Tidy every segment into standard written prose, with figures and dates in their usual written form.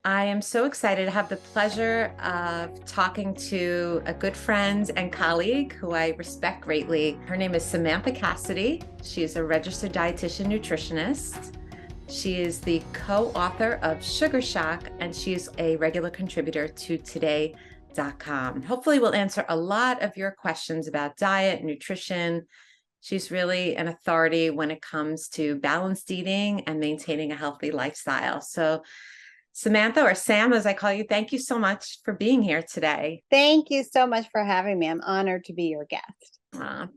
I am so excited to have the pleasure of talking to a good friend and colleague who I respect greatly. Her name is Samantha Cassetty. She is a registered dietitian nutritionist. She is the co-author of Sugar Shock, and she is a regular contributor to today.com. Hopefully, we'll answer a lot of your questions about diet, nutrition. She's really an authority when it comes to balanced eating and maintaining a healthy lifestyle. So, Samantha, or Sam, as I call you, thank you so much for being here today. Thank you so much for having me. I'm honored to be your guest.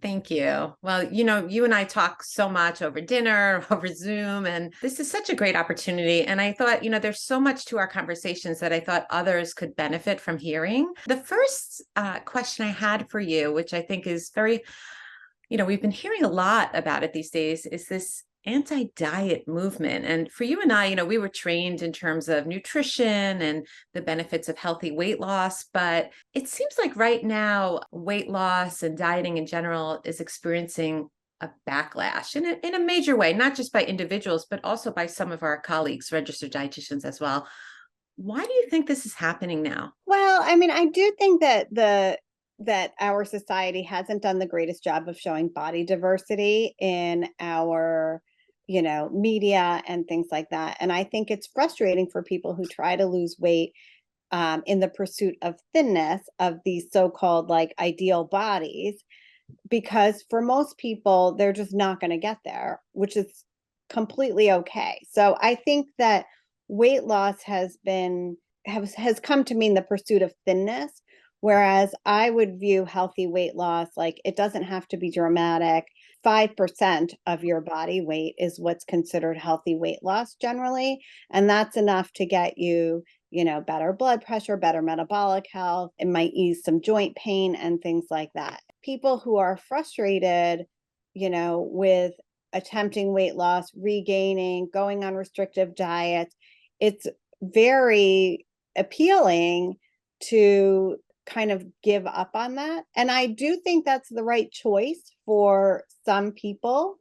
Thank you. Well, you and I talk so much over dinner, over Zoom, and this is such a great opportunity. And I thought, there's so much to our conversations that I thought others could benefit from hearing. The first question I had for you, which I think is very, we've been hearing a lot about it these days, is this anti-diet movement. And for you and I, we were trained in terms of nutrition and the benefits of healthy weight loss, but it seems like right now weight loss and dieting in general is experiencing a backlash in a major way, not just by individuals, but also by some of our colleagues, registered dietitians as well. Why do you think this is happening now? Well, I do think that our society hasn't done the greatest job of showing body diversity in our media and things like that. And I think it's frustrating for people who try to lose weight in the pursuit of thinness of these so-called like ideal bodies, because for most people, they're just not going to get there, which is completely okay. So I think that weight loss has come to mean the pursuit of thinness, whereas I would view healthy weight loss like it doesn't have to be dramatic. 5% of your body weight is what's considered healthy weight loss generally, and that's enough to get you better blood pressure, better metabolic health. It might ease some joint pain and things like that. People who are frustrated, with attempting weight loss, regaining, going on restrictive diets, it's very appealing to kind of give up on that. And I do think that's the right choice for some people.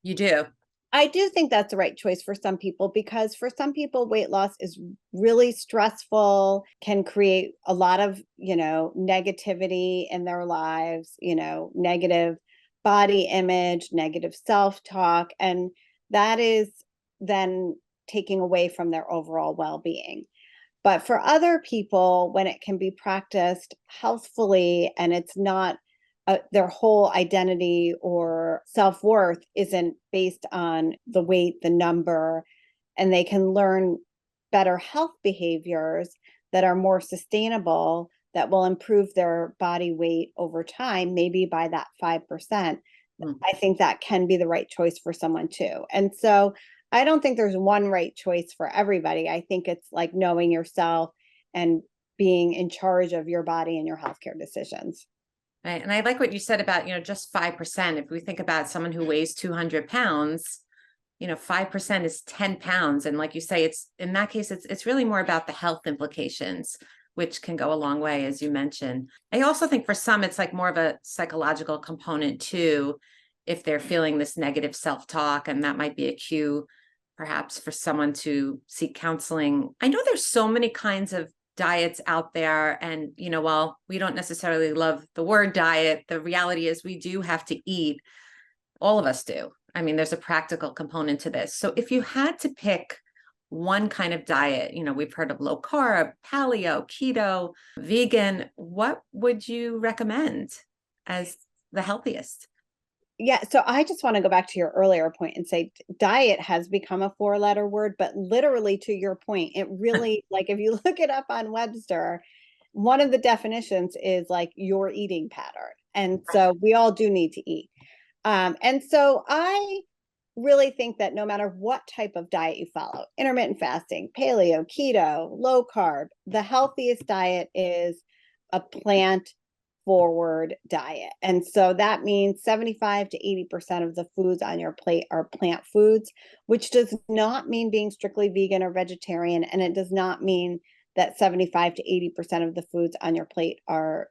You do. I do think that's the right choice for some people, because for some people, weight loss is really stressful, can create a lot of, negativity in their lives, negative body image, negative self-talk. And that is then taking away from their overall well-being. But for other people, when it can be practiced healthfully and it's not their whole identity or self-worth isn't based on the weight, the number, and they can learn better health behaviors that are more sustainable, that will improve their body weight over time, maybe by that 5%. I think that can be the right choice for someone too. And so I don't think there's one right choice for everybody. I think it's like knowing yourself and being in charge of your body and your healthcare decisions. Right. And I like what you said about, just 5%. If we think about someone who weighs 200 pounds, 5% is 10 pounds. And like you say, it's in that case, it's really more about the health implications, which can go a long way, as you mentioned. I also think for some, it's like more of a psychological component too, if they're feeling this negative self-talk, and that might be a cue perhaps for someone to seek counseling. I know there's so many kinds of diets out there, and while we don't necessarily love the word diet, the reality is we do have to eat. All of us do. I mean, there's a practical component to this. So if you had to pick one kind of diet, we've heard of low carb, paleo, keto, vegan, what would you recommend as the healthiest? Yeah, so I just want to go back to your earlier point and say diet has become a four-letter word, but literally to your point, it really, like if you look it up on Webster, one of the definitions is like your eating pattern. And so we all do need to eat. And so I really think that no matter what type of diet you follow, intermittent fasting, paleo, keto, low carb, the healthiest diet is a plant forward diet. And so that means 75 to 80% of the foods on your plate are plant foods, which does not mean being strictly vegan or vegetarian. And it does not mean that 75 to 80% of the foods on your plate are,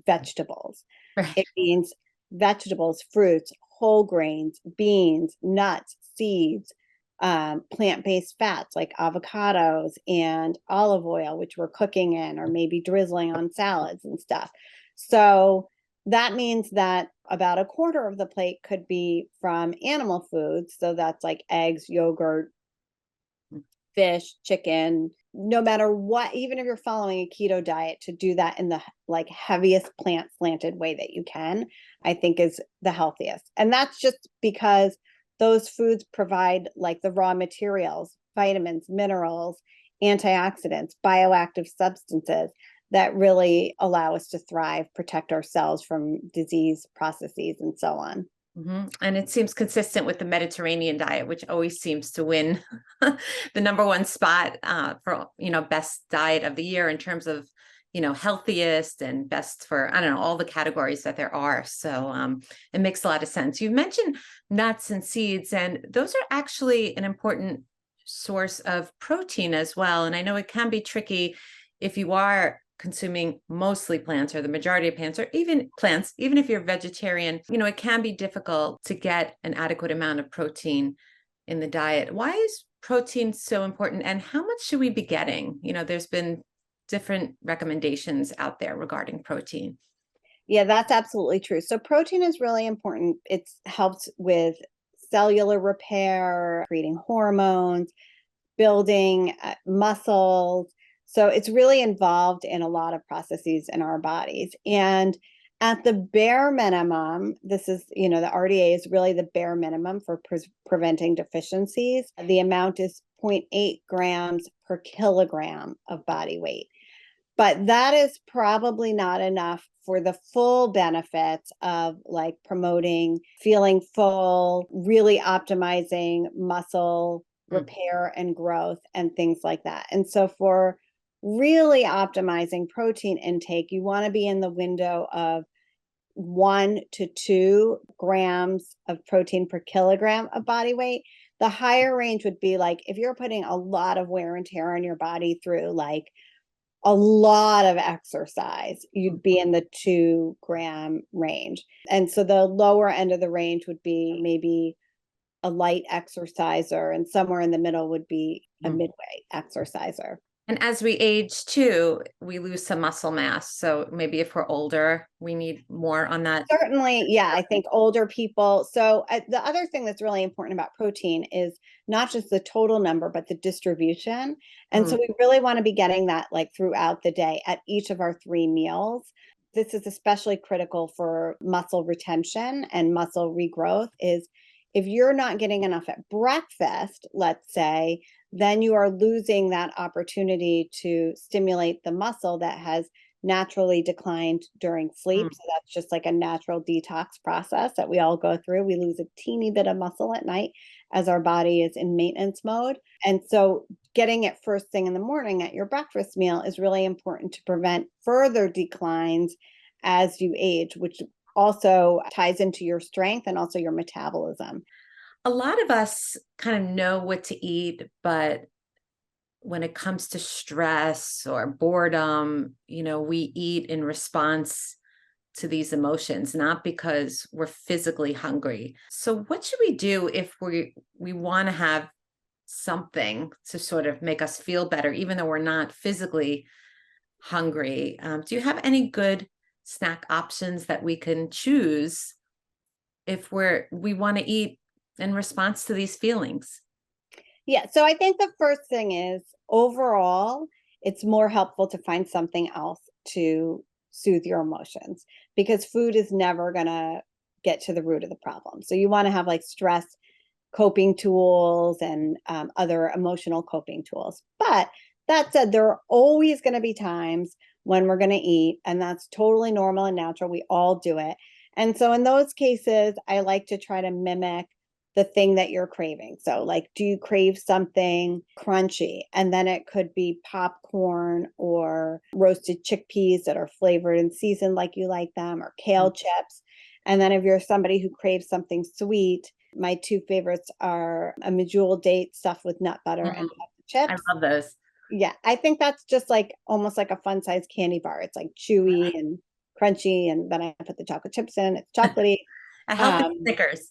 vegetables. Right. It means vegetables, fruits, whole grains, beans, nuts, seeds, plant-based fats like avocados and olive oil, which we're cooking in or maybe drizzling on salads and stuff. So that means that about a quarter of the plate could be from animal foods. So that's like eggs, yogurt, fish, chicken, no matter what, even if you're following a keto diet, to do that in the like heaviest plant slanted way that you can, I think is the healthiest. And that's just because those foods provide like the raw materials, vitamins, minerals, antioxidants, bioactive substances that really allow us to thrive, protect ourselves from disease processes, and so on. And it seems consistent with the Mediterranean diet, which always seems to win the number one spot for, best diet of the year in terms of, healthiest and best for, I don't know, all the categories that there are. So it makes a lot of sense. You mentioned nuts and seeds, and those are actually an important source of protein as well. And I know it can be tricky if you are consuming mostly plants or the majority of plants, or even plants, even if you're vegetarian, it can be difficult to get an adequate amount of protein in the diet. Why is protein so important, and how much should we be getting? There's been different recommendations out there regarding protein. Yeah, that's absolutely true. So protein is really important. It helps with cellular repair, creating hormones, building muscles. So it's really involved in a lot of processes in our bodies. And at the bare minimum, this is, the RDA is really the bare minimum for preventing deficiencies. The amount is 0.8 grams per kilogram of body weight. But that is probably not enough for the full benefits of like promoting feeling full, really optimizing muscle repair and growth and things like that. And so for really optimizing protein intake, you want to be in the window of 1 to 2 grams of protein per kilogram of body weight. The higher range would be like if you're putting a lot of wear and tear on your body through like a lot of exercise, you'd be in the 2-gram range. And so the lower end of the range would be maybe a light exerciser, and somewhere in the middle would be a midway exerciser. And as we age too, we lose some muscle mass. So maybe if we're older, we need more on that. Certainly, yeah, I think older people. So the other thing that's really important about protein is not just the total number, but the distribution. And so we really want to be getting that like throughout the day at each of our 3 meals. This is especially critical for muscle retention and muscle regrowth. Is if you're not getting enough at breakfast, let's say, then you are losing that opportunity to stimulate the muscle that has naturally declined during sleep. So that's just like a natural detox process that we all go through. We lose a teeny bit of muscle at night as our body is in maintenance mode. And so getting it first thing in the morning at your breakfast meal is really important to prevent further declines as you age, which also ties into your strength and also your metabolism. A lot of us kind of know what to eat, but when it comes to stress or boredom, we eat in response to these emotions, not because we're physically hungry. So what should we do if we want to have something to sort of make us feel better, even though we're not physically hungry? Do you have any good snack options that we can choose if we want to eat in response to these feelings? Yeah, so I think the first thing is overall, it's more helpful to find something else to soothe your emotions, because food is never going to get to the root of the problem. So you want to have like stress coping tools and other emotional coping tools. But that said, there are always going to be times when we're going to eat, and that's totally normal and natural. We all do it. And so in those cases, I like to try to mimic the thing that you're craving. So like, do you crave something crunchy? And then it could be popcorn or roasted chickpeas that are flavored and seasoned like you like them, or kale chips. And then if you're somebody who craves something sweet, my 2 favorites are a medjool date stuffed with nut butter and chips. I love those. Yeah, I think that's just like almost like a fun size candy bar. It's like chewy and crunchy, and then I put the chocolate chips in. It's chocolatey. A healthy Snickers.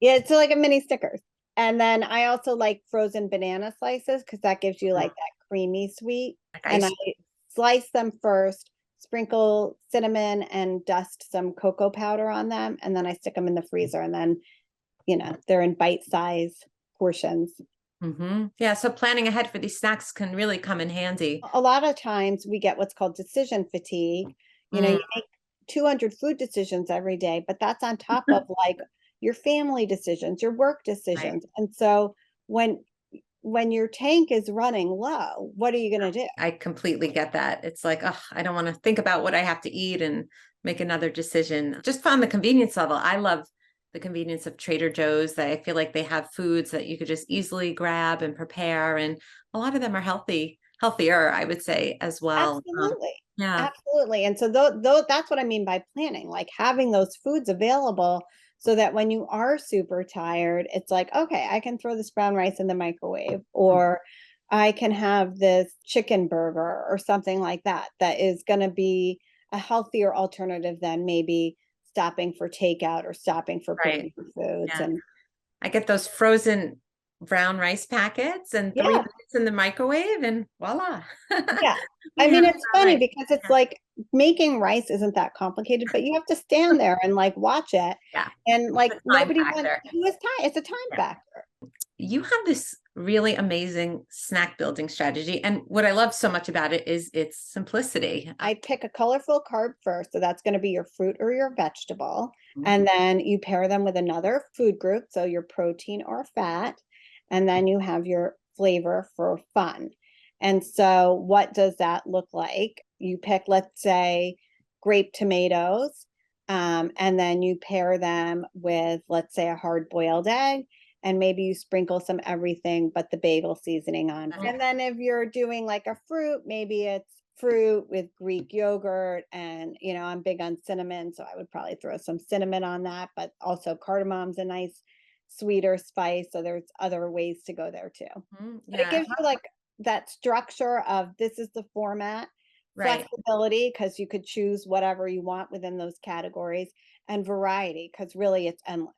Yeah, it's like a mini Snickers. And then I also like frozen banana slices because that gives you like that creamy sweet. Like And I ice. slice them first, sprinkle cinnamon and dust some cocoa powder on them, and then I stick them in the freezer. And then, they're in bite-size portions. Yeah, so planning ahead for these snacks can really come in handy. A lot of times we get what's called decision fatigue. Mm. You make 200 food decisions every day, but that's on top of like your family decisions, your work Right. decisions. And so when when your tank is running low, what are you going to do? I completely get that. It's like, oh, I don't want to think about what I have to eat and make another decision. Just on the convenience level, I love the convenience of Trader Joe's. That I feel like they have foods that you could just easily grab and prepare, and a lot of them are healthier, I would say as well. Absolutely. Yeah, Absolutely. And so though that's what I mean by planning, like having those foods available so that when you are super tired, it's like, okay, I can throw this brown rice in the microwave, or I can have this chicken burger or something like that that is going to be a healthier alternative than maybe stopping for takeout or stopping for right. prepared foods. Yeah, And I get those frozen brown rice packets and three yeah, minutes in the microwave, and voila. yeah. I We have mean, it's brown funny rice. because it's Yeah. like making rice isn't that complicated, but you have to stand there and like watch it. Yeah, And it's like a time nobody wants factor. who has time. It's a time Yeah. factor. You have this really amazing snack building strategy. And what I love so much about it is its simplicity. I pick a colorful carb first, so that's going to be your fruit or your vegetable. Mhm. And then you pair them with another food group, so your protein or fat. And then you have your flavor for fun. And so, what does that look like? You pick, let's say, grape tomatoes, and then you pair them with, let's say, a hard boiled egg. And maybe you sprinkle some everything but the bagel seasoning on. And then, if you're doing like a fruit, maybe it's fruit with Greek yogurt. And, I'm big on cinnamon, so I would probably throw some cinnamon on that, but also cardamom's a nice sweeter spice. So there's other ways to go there too. But it Yeah, gives you like that structure of this is the format, right. flexibility, because you could choose whatever you want within those categories, and variety, because really it's endless.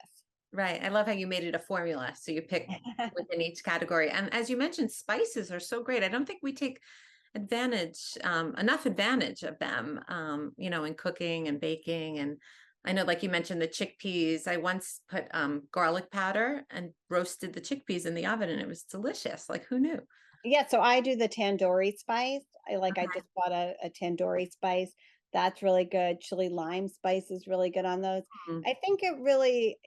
Right. I love how you made it a formula. So you pick within each category. And as you mentioned, spices are so great. I don't think we take enough advantage of them, in cooking and baking. And I know, like you mentioned, the chickpeas. I once put garlic powder and roasted the chickpeas in the oven, and it was delicious. Like, who knew? Yeah, so I do the tandoori spice. I Okay. just bought a tandoori spice. That's really good. Chili lime spice is really good on those. Mm. I think it really,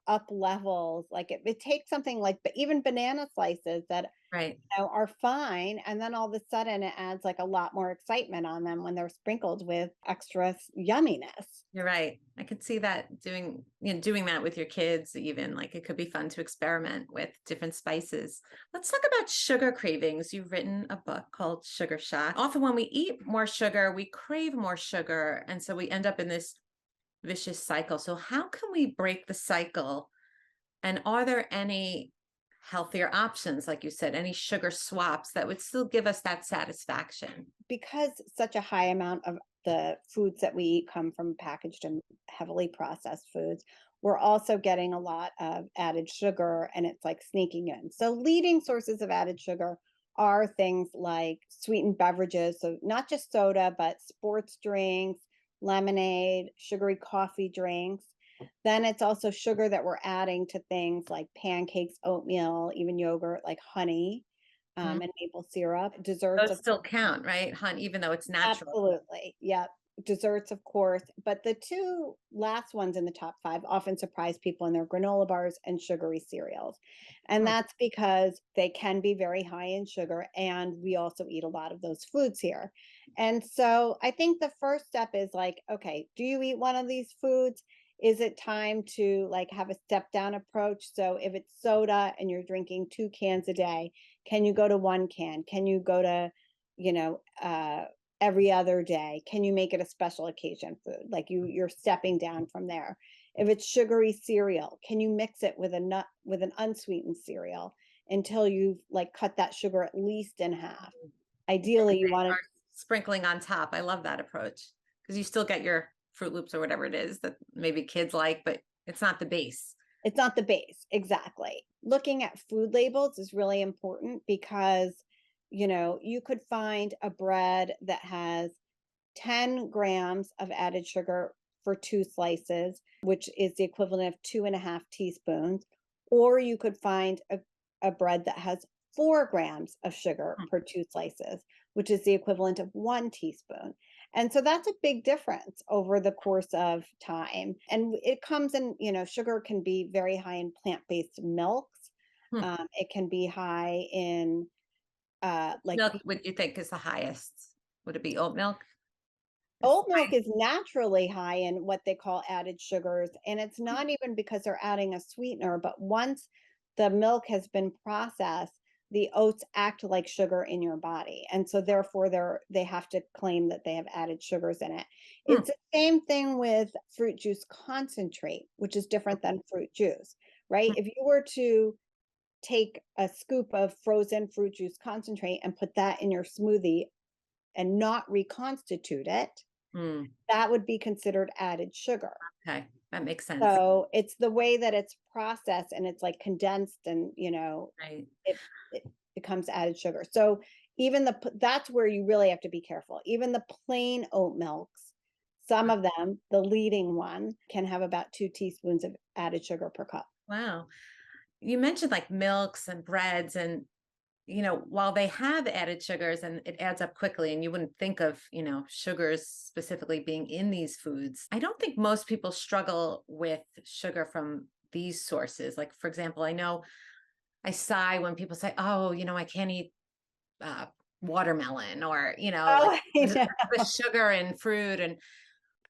up levels. Like it takes something like, but even banana slices that Right. are fine. And then all of a sudden it adds like a lot more excitement on them when they're sprinkled with extra yumminess. You're right. I could see that doing that with your kids, even like it could be fun to experiment with different spices. Let's talk about sugar cravings. You've written a book called Sugar Shock. Often when we eat more sugar, we crave more sugar. And so we end up in this vicious cycle. So how can we break the cycle? And are there any healthier options, like you said, any sugar swaps that would still give us that satisfaction? Because such a high amount of the foods that we eat come from packaged and heavily processed foods, we're also getting a lot of added sugar, and it's like sneaking in. So, leading sources of added sugar are things like sweetened beverages. So, not just soda, but sports drinks, lemonade, sugary coffee drinks. Then it's also sugar that we're adding to things like pancakes, oatmeal, even yogurt, like honey, and maple syrup. Desserts, Those of still count, right? Hunt, even though it's natural. absolutely. Yep. Desserts, of course. But the two last ones in the top five often surprise people in their granola bars and sugary cereals. And Hmm. that's because they can be very high in sugar. And we also eat a lot of those foods here. And so I think the first step is like, okay, do you eat one of these foods? Is it time to like have a step down approach? So if it's soda and you're drinking 2 cans a day, can you go to 1 can? Can you go to, you know, every other day? Can you make it a special occasion food? Like you're stepping down from there. If it's sugary cereal, can you mix it with a nut with an unsweetened cereal until you've like cut that sugar at least in half? Ideally, you want Or to. sprinkling on top. I love that approach because you still get your Fruit Loops or whatever it is that maybe kids like, but it's not the base. It's not the base, exactly. Looking at food labels is really important because, you could find a bread that has 10 grams of added sugar for 2 slices, which is the equivalent of 2.5 teaspoons. Or you could find a bread that has 4 grams of sugar Hmm. per 2 slices, which is the equivalent of 1 teaspoon. And so that's a big difference over the course of time. And it comes in, sugar can be very high in plant based milks. Hmm. It can be high in like Milk, what do you think is the highest? Would it be oat milk? It's oat milk is naturally high in what they call added sugars, and it's not even because they're adding a sweetener, but once the milk has been processed, the oats act like sugar in your body. And so therefore they have to claim that they have added sugars in it. Hmm. It's the same thing with fruit juice concentrate, which is different than fruit juice, right? Hmm. If you were to take a scoop of frozen fruit juice concentrate and put that in your smoothie and not reconstitute it, Hmm. that would be considered added sugar. Okay, that makes sense. So it's the way that it's processed and it's like condensed and, Right. it becomes added sugar. So even that's where you really have to be careful. Even the plain oat milks, some of them, the leading one, can have about 2 teaspoons of added sugar per cup. Wow. You mentioned like milks and breads, and while they have added sugars and it adds up quickly, and you wouldn't think of, sugars specifically being in these foods, I don't think most people struggle with sugar from these sources. Like, for example, I know I sigh when people say, oh, I can't eat uh, watermelon, or, like Oh, I the know. sugar in fruit. And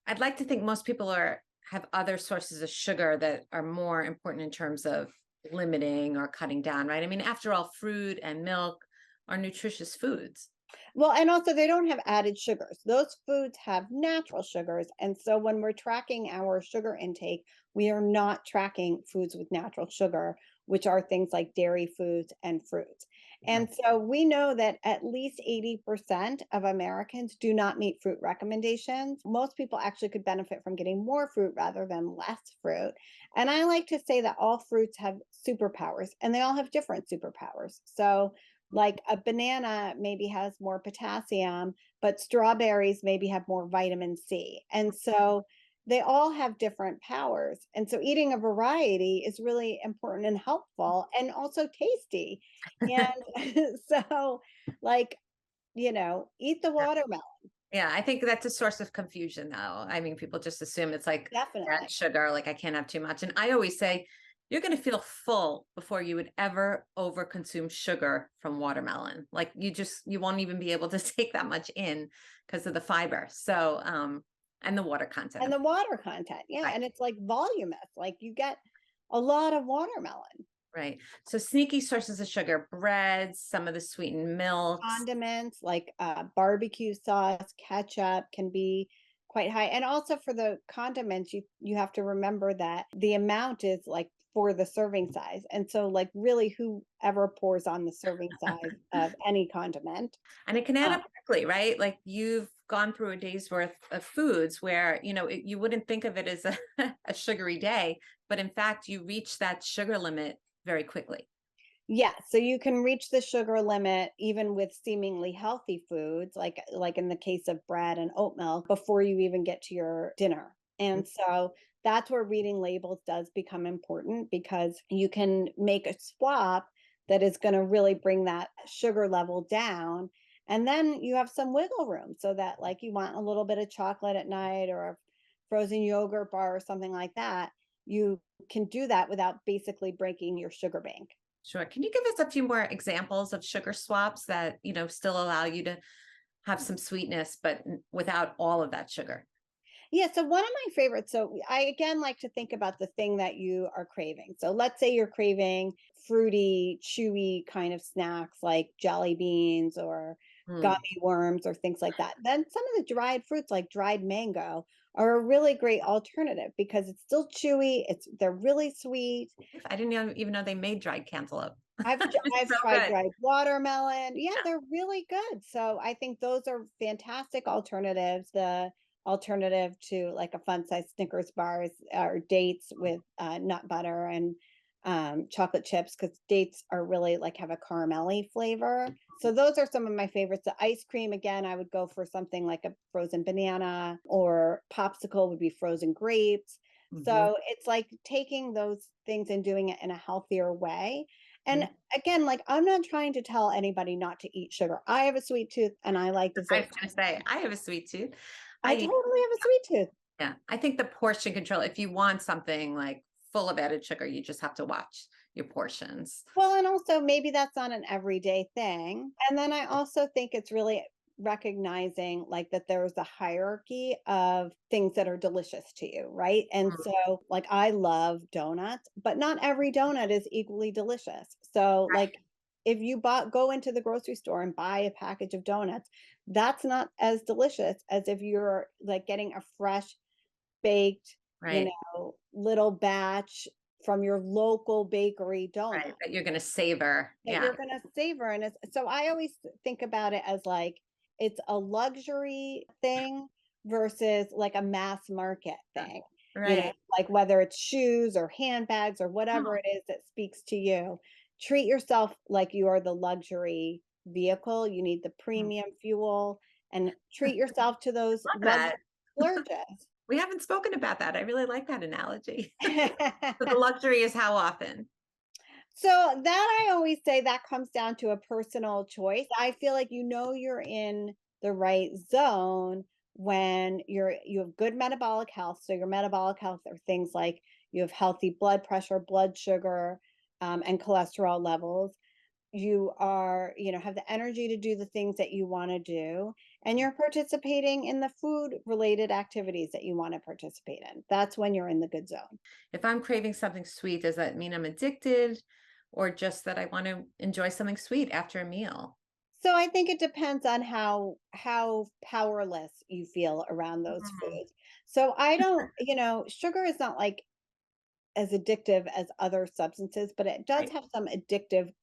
I'd like to think most people have other sources of sugar that are more important in terms of limiting or cutting down, right? I mean, after all, fruit and milk are nutritious foods. Well, and also they don't have added sugars. Those foods have natural sugars. And so when we're tracking our sugar intake, we are not tracking foods with natural sugar, which are things like dairy foods and fruits. Okay. And so we know that at least 80% of Americans do not meet fruit recommendations. Most people actually could benefit from getting more fruit rather than less fruit. And I like to say that all fruits have superpowers and they all have different superpowers. So like a banana maybe has more potassium, but strawberries maybe have more vitamin C. And so they all have different powers. And so eating a variety is really important and helpful and also tasty. And so, like, eat the watermelon. Yeah, I think that's a source of confusion, though. I mean, people just assume it's like Definitely. that sugar, like I can't have too much. And I always say, you're going to feel full before you would ever overconsume sugar from watermelon. Like you won't even be able to take that much in because of the fiber. So, and the water content. And the water content. Yeah. Right. And it's like voluminous. Like you get a lot of watermelon. Right. So sneaky sources of sugar, breads, some of the sweetened milks. Condiments like barbecue sauce, ketchup can be quite high. And also for the condiments, you have to remember that the amount is like for the serving size. And so like really whoever pours on the serving size of any condiment. And it can add Uh, up quickly, right? Like you've gone through a day's worth of foods where, you wouldn't think of it as a sugary day, but in fact, you reach that sugar limit very quickly. Yeah, so you can reach the sugar limit even with seemingly healthy foods, like in the case of bread and oat milk, before you even get to your dinner. And so that's where reading labels does become important because you can make a swap that is going to really bring that sugar level down. And then you have some wiggle room so that like you want a little bit of chocolate at night or a frozen yogurt bar or something like that. You can do that without basically breaking your sugar bank. Sure. Can you give us a few more examples of sugar swaps that, still allow you to have some sweetness, but without all of that sugar? Yeah, so one of my favorites. So I again like to think about the thing that you are craving. So let's say you're craving fruity, chewy kind of snacks like jelly beans or Hmm. gummy worms or things like that. Then some of the dried fruits like dried mango are a really great alternative because it's still chewy, they're really sweet. I didn't even know they made dried cantaloupe. I've So tried good. dried watermelon. Yeah, Yeah. they're really good. So I think those are fantastic alternatives. The alternative to like a fun size Snickers bars or dates with nut butter and chocolate chips, because dates are really like have a caramelly flavor. So those are some of my favorites. The ice cream, again, I would go for something like a frozen banana, or popsicle would be frozen grapes. Mhm. So it's like taking those things and doing it in a healthier way. Yeah. And again, like I'm not trying to tell anybody not to eat sugar. I have a sweet tooth and I like I was dessert. gonna say, I have a sweet tooth. I I totally have a sweet tooth. Yeah, I think the portion control, if you want something like full of added sugar, you just have to watch your portions. Well, and also maybe that's not an everyday thing. And then I also think it's really recognizing like that there's a hierarchy of things that are delicious to you, right? And Mm, so like I love donuts, but not every donut is equally delicious. So like if you go into the grocery store and buy a package of donuts, that's not as delicious as if you're like getting a fresh baked, you right, know, little batch from your local bakery right, donut that you're gonna savor. that Yeah, you're gonna savor. And it's so I always think about it as like it's a luxury thing versus like a mass market thing. You know, right. like whether it's shoes or handbags or Oh, whatever it is that speaks to you, treat yourself like you are the luxury vehicle. You need the mm, premium fuel and treat yourself to those love luxury that. splurges. We haven't spoken about that. I really like that analogy. So the luxury is how often? So that I always say that comes down to a personal choice. I feel like you know you're in the right zone when you have good metabolic health. So your metabolic health are things like you have healthy blood pressure, blood sugar, and cholesterol levels. You are, you know, have the energy to do the things that you want to do, and you're participating in the food related activities that you want to participate in. That's when you're in the good zone. If I'm craving something sweet, does that mean I'm addicted or just that I want to enjoy something sweet after a meal? So I think it depends on how powerless you feel around those Mm, foods. So I don't, you know, sugar is not like as addictive as other substances, but it does right, have some addictive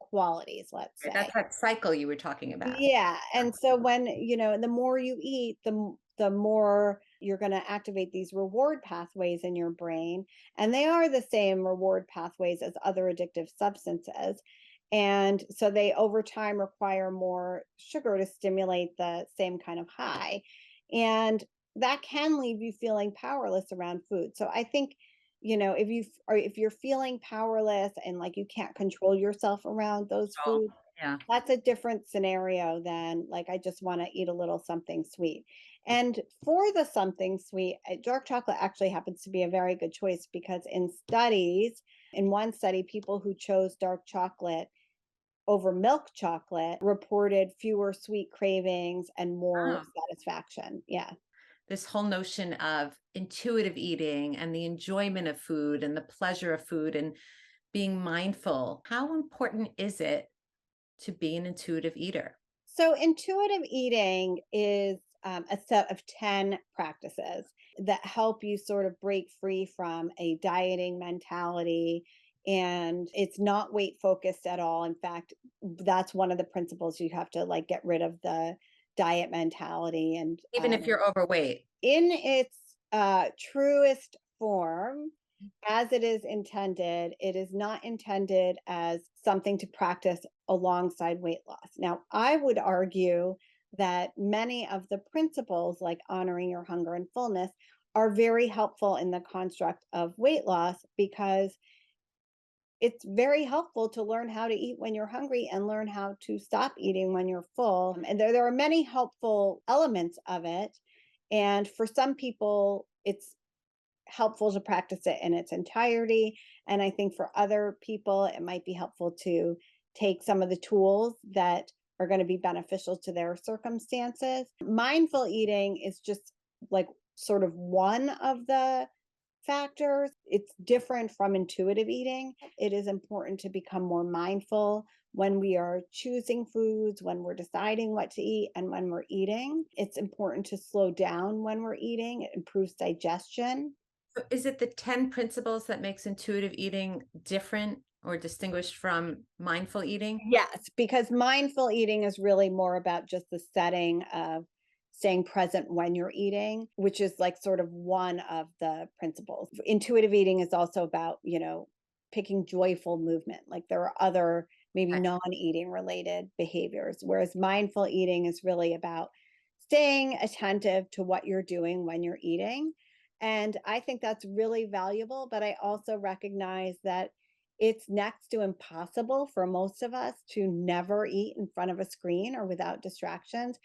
qualities, let's right. say. That's that cycle you were talking about. Yeah, and so when, you know, the more you eat, the more you're going to activate these reward pathways in your brain, and they are the same reward pathways as other addictive substances. And so they over time require more sugar to stimulate the same kind of high. And that can leave you feeling powerless around food. So I think, you know, if you're feeling powerless and like you can't control yourself around those Oh, foods, yeah. that's a different scenario than like, I just want to eat a little something sweet. And for the something sweet, dark chocolate actually happens to be a very good choice because in one study, people who chose dark chocolate over milk chocolate reported fewer sweet cravings and more Oh, satisfaction. Yeah. this whole notion of intuitive eating and the enjoyment of food and the pleasure of food and being mindful. How important is it to be an intuitive eater? So, intuitive eating is a set of 10 practices that help you sort of break free from a dieting mentality. And it's not weight focused at all. In fact, that's one of the principles you have to like get rid of the diet mentality. And Even if you're overweight. in its truest form, as it is intended, it is not intended as something to practice alongside weight loss. Now, I would argue that many of the principles, like honoring your hunger and fullness, are very helpful in the construct of weight loss because it's very helpful to learn how to eat when you're hungry and learn how to stop eating when you're full. And there are many helpful elements of it. And for some people, it's helpful to practice it in its entirety. And I think for other people, it might be helpful to take some of the tools that are going to be beneficial to their circumstances. Mindful eating is just like sort of one of the factors. It's different from intuitive eating. It is important to become more mindful when we are choosing foods, when we're deciding what to eat, and when we're eating. It's important to slow down when we're eating. It improves digestion. So is it the 10 principles that makes intuitive eating different or distinguished from mindful eating? Yes, because mindful eating is really more about just the setting of staying present when you're eating, which is like sort of one of the principles. Intuitive eating is also about, picking joyful movement. Like there are other maybe Right. non-eating related behaviors, whereas mindful eating is really about staying attentive to what you're doing when you're eating. And I think that's really valuable, but I also recognize that it's next to impossible for most of us to never eat in front of a screen or without distractions.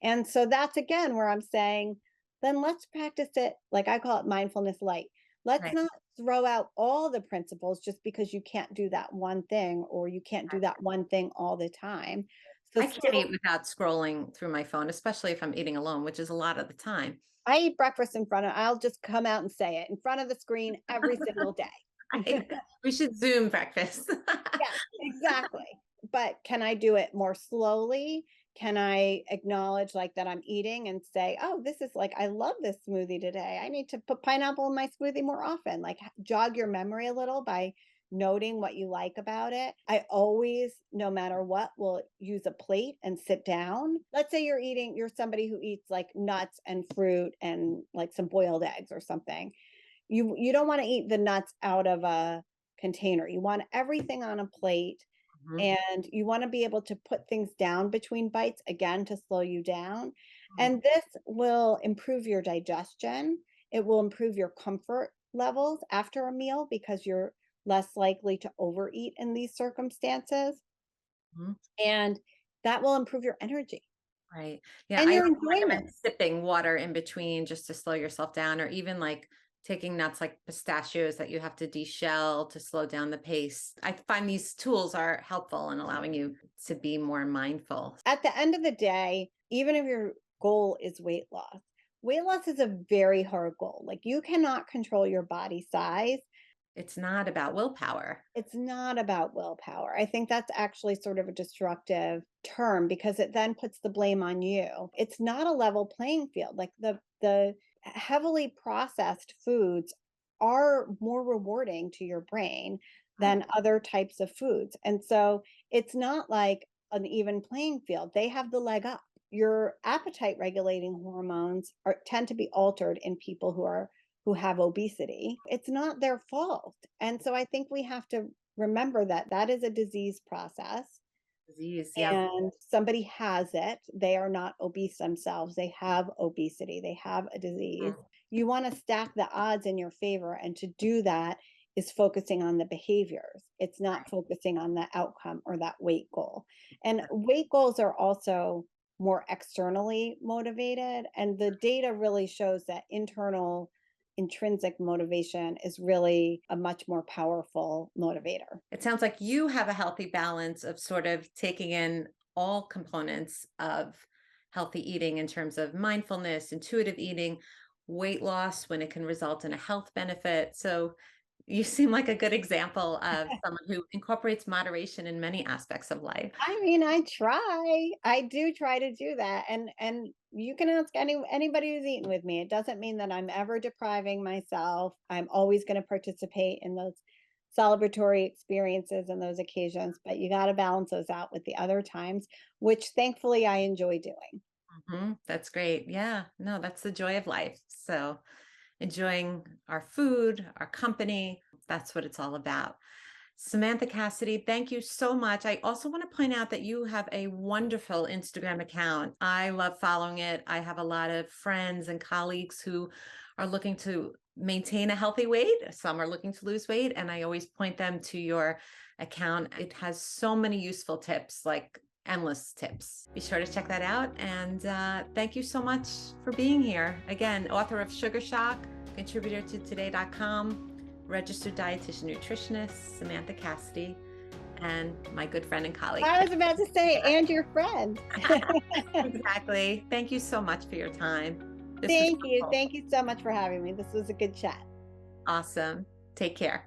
And so that's again where I'm saying, then let's practice it. Like I call it mindfulness light. Let's Right. not throw out all the principles just because you can't do that one thing or you can't do that one thing all the time. So I can't still, eat without scrolling through my phone, especially if I'm eating alone, which is a lot of the time. I eat breakfast in front of, I'll just come out and say it in front of the screen every single day. Right. We should Zoom breakfast. Yes, exactly. But can I do it more slowly? Can I acknowledge like that I'm eating and say, oh, this is like, I love this smoothie today. I need to put pineapple in my smoothie more often. Like jog your memory a little by noting what you like about it. I always, no matter what, will use a plate and sit down. Let's say you're somebody who eats like nuts and fruit and like some boiled eggs or something. You don't want to eat the nuts out of a container. You want everything on a plate, Mhm. and you want to be able to put things down between bites again to slow you down. Mm. And this will improve your digestion. It will improve your comfort levels after a meal because you're less likely to overeat in these circumstances. Mhm. And that will improve your energy Right. Yeah, and I your also enjoyment. recommend sipping water in between just to slow yourself down, or even like taking nuts like pistachios that you have to deshell to slow down the pace. I find these tools are helpful in allowing you to be more mindful. At the end of the day, even if your goal is weight loss is a very hard goal. Like you cannot control your body size. It's not about willpower. It's not about willpower. I think that's actually sort of a destructive term because it then puts the blame on you. It's not a level playing field. Like the heavily processed foods are more rewarding to your brain Right. than other types of foods. And so it's not like an even playing field. They have the leg up. Your appetite regulating hormones tend to be altered in people who have obesity. It's not their fault. And so I think we have to remember that that is a disease process Disease. Yeah. and somebody has it. They are not obese themselves. They have obesity, they have a disease. Mm. You want to stack the odds in your favor. And to do that is focusing on the behaviors. It's not focusing on the outcome or that weight goal. And weight goals are also more externally motivated. And the data really shows that internal intrinsic motivation is really a much more powerful motivator. It sounds like you have a healthy balance of sort of taking in all components of healthy eating in terms of mindfulness, intuitive eating, weight loss when it can result in a health benefit. So you seem like a good example of someone who incorporates moderation in many aspects of life. I mean, I try. I do try to do that. And you can ask anybody who's eaten with me. It doesn't mean that I'm ever depriving myself. I'm always going to participate in those celebratory experiences and those occasions, but you got to balance those out with the other times, which thankfully I enjoy doing. That's great. Yeah, no, that's the joy of life. So enjoying our food, our company, that's what it's all about. Samantha Cassetty, thank you so much. I also want to point out that you have a wonderful Instagram account. I love following it. I have a lot of friends and colleagues who are looking to maintain a healthy weight. Some are looking to lose weight, and I always point them to your account. It has so many useful tips, like endless tips. Be sure to check that out. And thank you so much for being here. Again, author of Sugar Shock, contributor to today.com, registered dietitian nutritionist, Samantha Cassetty, and my good friend and colleague. I was about to say, and your friend. Exactly. Thank you so much for your time. This was Thank you. helpful. Thank you so much for having me. This was a good chat. Awesome. Take care.